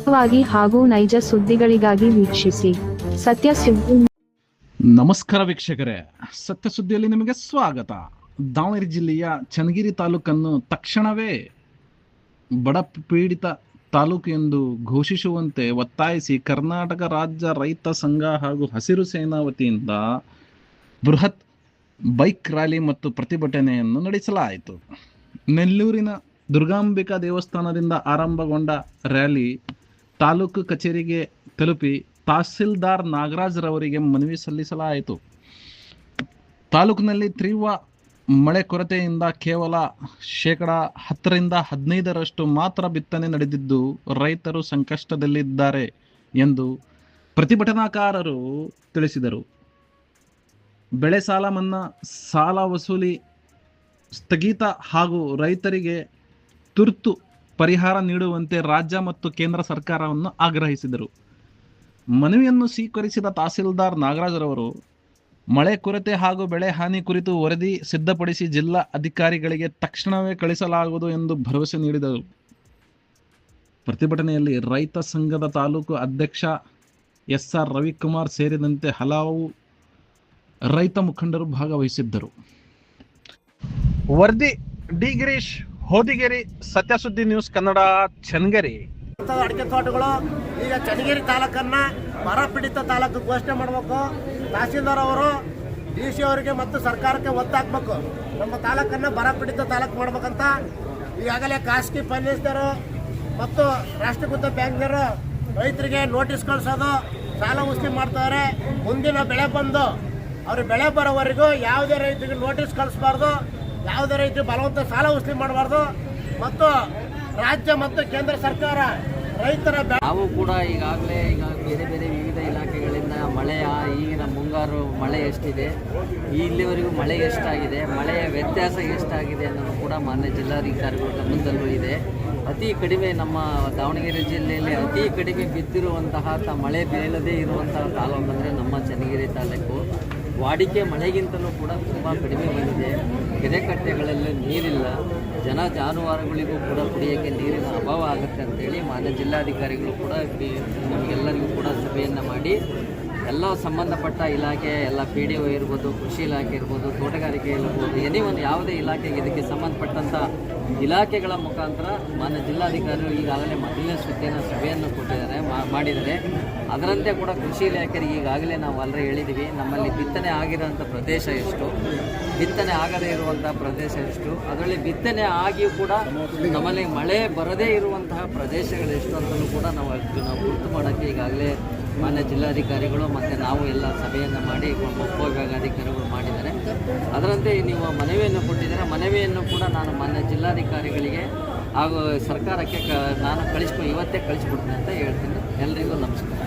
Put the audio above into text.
ನಿಖರವಾಗಿ ಹಾಗೂ ನೈಜ ಸುದ್ದಿಗಳಿಗಾಗಿ ವೀಕ್ಷಿಸಿ ಸತ್ಯ ಸುದ್ದಿ. ನಮಸ್ಕಾರ ವೀಕ್ಷಕರೇ, ಸತ್ಯ ಸುದ್ದಿಯಲ್ಲಿ ನಿಮಗೆ ಸ್ವಾಗತ. ದಾವಣಗೆರೆ ಜಿಲ್ಲೆಯ ಚನ್ನಗಿರಿ ತಾಲೂಕನ್ನು ತಕ್ಷಣವೇ ಬಡ ಪೀಡಿತ ತಾಲೂಕು ಎಂದು ಘೋಷಿಸುವಂತೆ ಒತ್ತಾಯಿಸಿ ಕರ್ನಾಟಕ ರಾಜ್ಯ ರೈತ ಸಂಘ ಹಾಗೂ ಹಸಿರು ಸೇನಾ ವತಿಯಿಂದ ಬೃಹತ್ ಬೈಕ್ ರ್ಯಾಲಿ ಮತ್ತು ಪ್ರತಿಭಟನೆಯನ್ನು ನಡೆಸಲಾಯಿತು. ನೆಲ್ಲೂರಿನ ದುರ್ಗಾಂಬಿಕಾ ದೇವಸ್ಥಾನದಿಂದ ಆರಂಭಗೊಂಡ ರ್ಯಾಲಿ ತಾಲೂಕು ಕಚೇರಿಗೆ ತಲುಪಿ ತಹಸೀಲ್ದಾರ್ ನಾಗರಾಜ್ ರವರಿಗೆ ಮನವಿ ಸಲ್ಲಿಸಲಾಯಿತು. ತಾಲೂಕಿನಲ್ಲಿ ತೀವ್ರ ಮಳೆ ಕೊರತೆಯಿಂದ ಕೇವಲ 10% ಮಾತ್ರ ಬಿತ್ತನೆ ನಡೆದಿದ್ದು ರೈತರು ಸಂಕಷ್ಟದಲ್ಲಿದ್ದಾರೆ ಎಂದು ಪ್ರತಿಭಟನಾಕಾರರು ತಿಳಿಸಿದರು. ಬೆಳೆ ಸಾಲ ಮನ್ನಾ, ಸಾಲ ವಸೂಲಿ ಸ್ಥಗಿತ ಹಾಗೂ ರೈತರಿಗೆ ತುರ್ತು ಪರಿಹಾರ ನೀಡುವಂತೆ ರಾಜ್ಯ ಮತ್ತು ಕೇಂದ್ರ ಸರ್ಕಾರವನ್ನು ಆಗ್ರಹಿಸಿದರು. ಮನವಿಯನ್ನು ಸ್ವೀಕರಿಸಿದ ತಹಸೀಲ್ದಾರ್ ನಾಗರಾಜರವರು ಮಳೆ ಕೊರತೆ ಹಾಗೂ ಬೆಳೆ ಹಾನಿ ಕುರಿತು ವರದಿ ಸಿದ್ಧಪಡಿಸಿ ಜಿಲ್ಲಾ ಅಧಿಕಾರಿಗಳಿಗೆ ತಕ್ಷಣವೇ ಕಳಿಸಲಾಗುವುದು ಎಂದು ಭರವಸೆ ನೀಡಿದರು. ಪ್ರತಿಭಟನೆಯಲ್ಲಿ ರೈತ ಸಂಘದ ತಾಲೂಕು ಅಧ್ಯಕ್ಷ SR ರವಿಕುಮಾರ್ ಸೇರಿದಂತೆ ಹಲವು ರೈತ ಮುಖಂಡರು ಭಾಗವಹಿಸಿದ್ದರು. ವರದಿ ಡಿ ಗಿರೀಶ್, ಹೋದಿಗೆರೆ, ಸತ್ಯ ಸುದ್ದಿ ನ್ಯೂಸ್ ಕನ್ನಡ, ಚನ್ನಗಿರಿ. ಅಡಿಕೆ ತೋಟಗಳು ಈಗ ಚನ್ನಗಿರಿ ತಾಲೂಕನ್ನ ಬರ ಪೀಡಿತ ತಾಲೂಕು ಘೋಷಣೆ ಮಾಡಬೇಕು. ತಹಸೀಲ್ದಾರ್ ಅವರು DC ಅವರಿಗೆ ಮತ್ತು ಸರ್ಕಾರಕ್ಕೆ ಒತ್ತು ಹಾಕಬೇಕು. ನಮ್ಮ ತಾಲೂಕನ್ನ ಬರ ಪೀಡಿತ ತಾಲೂಕು ಮಾಡ್ಬೇಕಂತ ಈಗಾಗಲೇ ಖಾಸಗಿ ಫೈನಾನ್ಸ್ನವರು ಮತ್ತು ರಾಷ್ಟ್ರೀಕೃತ ಬ್ಯಾಂಕ್ನವರು ರೈತರಿಗೆ ನೋಟಿಸ್ ಕಳಿಸೋದು, ಸಾಲ ವಸೂಲಿ ಮಾಡ್ತಾರೆ. ಮುಂದಿನ ಬೆಳೆ ಬಂದು ಅವ್ರ ಬೆಳೆ ಬರೋವರೆಗೂ ಯಾವುದೇ ರೈತರಿಗೆ ನೋಟಿಸ್ ಕಳಿಸಬಾರ್ದು, ಯಾವುದೇ ರೈತರು ಬಲವಂತ ಸಾಲ ವಸೂಲಿ ಮಾಡಬಾರ್ದು. ಮತ್ತು ರಾಜ್ಯ ಮತ್ತು ಕೇಂದ್ರ ಸರ್ಕಾರ ರೈತರ ನಾವು ಕೂಡ ಈಗಾಗಲೇ ಬೇರೆ ವಿವಿಧ ಇಲಾಖೆಗಳಿಂದ ಮಳೆಯ ಈಗಿನ ಮುಂಗಾರು ಮಳೆ ಎಷ್ಟಿದೆ, ಇಲ್ಲಿವರೆಗೂ ಮಳೆ ಎಷ್ಟಾಗಿದೆ, ಮಳೆಯ ವ್ಯತ್ಯಾಸ ಎಷ್ಟಾಗಿದೆ ಅನ್ನೋದು ಕೂಡ ಮಾನ್ಯ ಜಿಲ್ಲಾಧಿಕಾರಿಗಳ ಗಮನದಲ್ಲೂ ಇದೆ. ಅತಿ ಕಡಿಮೆ ನಮ್ಮ ದಾವಣಗೆರೆ ಜಿಲ್ಲೆಯಲ್ಲಿ ಅತಿ ಕಡಿಮೆ ಬಿದ್ದಿರುವಂತಹ ಮಳೆ ಬೀಳದೇ ಇರುವಂತಹ ತಾಲೂಕು ಅಂದರೆ ನಮ್ಮ ಚನ್ನಗಿರಿ ತಾಲೂಕು. ವಾಡಿಕೆ ಮಳೆಗಿಂತಲೂ ಕೂಡ ತುಂಬ ಕಡಿಮೆ ಬಂದಿದೆ. ಕೆರೆಕಟ್ಟೆಗಳಲ್ಲಿ ನೀರಿಲ್ಲ, ಜಾನುವಾರುಗಳಿಗೂ ಕೂಡ ಕುಡಿಯೋಕ್ಕೆ ನೀರಿನ ಅಭಾವ ಆಗುತ್ತೆ ಅಂತೇಳಿ ಮಾನ್ಯ ಜಿಲ್ಲಾಧಿಕಾರಿಗಳು ಕೂಡ ನಮಗೆಲ್ಲರಿಗೂ ಕೂಡ ಸಭೆಯನ್ನು ಮಾಡಿ ಎಲ್ಲ ಸಂಬಂಧಪಟ್ಟ ಇಲಾಖೆ, ಎಲ್ಲ PDO ಇರ್ಬೋದು, ಕೃಷಿ ಇಲಾಖೆ ಇರ್ಬೋದು, ತೋಟಗಾರಿಕೆ ಇರ್ಬೋದು, ಯಾವುದೇ ಇಲಾಖೆಗೆ ಇದಕ್ಕೆ ಸಂಬಂಧಪಟ್ಟಂಥ ಇಲಾಖೆಗಳ ಮುಖಾಂತರ ಮಾನ್ಯ ಜಿಲ್ಲಾಧಿಕಾರಿಗಳು ಈಗಾಗಲೇ ಮೊದಲನೇ ಸುತ್ತಿನ ಸಭೆಯನ್ನು ಮಾಡಿದ್ದಾರೆ. ಅದರಂತೆ ಕೂಡ ಕೃಷಿ ಇಲಾಖೆಗೆ ಈಗಾಗಲೇ ನಾವು ಅಲ್ಲೇ ಹೇಳಿದ್ದೀವಿ, ನಮ್ಮಲ್ಲಿ ಬಿತ್ತನೆ ಆಗಿರೋಂಥ ಪ್ರದೇಶ ಎಷ್ಟು, ಬಿತ್ತನೆ ಆಗದೇ ಇರುವಂಥ ಪ್ರದೇಶ ಎಷ್ಟು, ಅದರಲ್ಲಿ ಬಿತ್ತನೆ ಆಗಿಯೂ ಕೂಡ ನಮ್ಮಲ್ಲಿ ಮಳೆ ಬರದೇ ಇರುವಂತಹ ಪ್ರದೇಶಗಳೆಷ್ಟು ಅಂತಲೂ ಕೂಡ ನಾವು ಗುರುತು ಮಾಡೋಕ್ಕೆ ಈಗಾಗಲೇ ಮಾನ್ಯ ಜಿಲ್ಲಾಧಿಕಾರಿಗಳು ಮತ್ತು ನಾವು ಎಲ್ಲ ಸಭೆಯನ್ನು ಮಾಡಿ ಉಪವಿಭಾಗಾಧಿಕಾರಿಗಳು ಮಾಡಿದ್ದಾರೆ. ಅದರಂತೆ ನೀವು ಮನವಿಯನ್ನು ಕೊಟ್ಟಿದ್ದಾರೆ. ಮನವಿಯನ್ನು ಕೂಡ ನಾನು ಮಾನ್ಯ ಜಿಲ್ಲಾಧಿಕಾರಿಗಳಿಗೆ ಹಾಗೂ ಸರ್ಕಾರಕ್ಕೆ ನಾನು ಇವತ್ತೇ ಕಳಿಸ್ಕೊಡ್ತೀನಿ ಅಂತ ಹೇಳ್ತೀನಿ. ಎಲ್ಲರಿಗೂ ನಮಸ್ಕಾರ.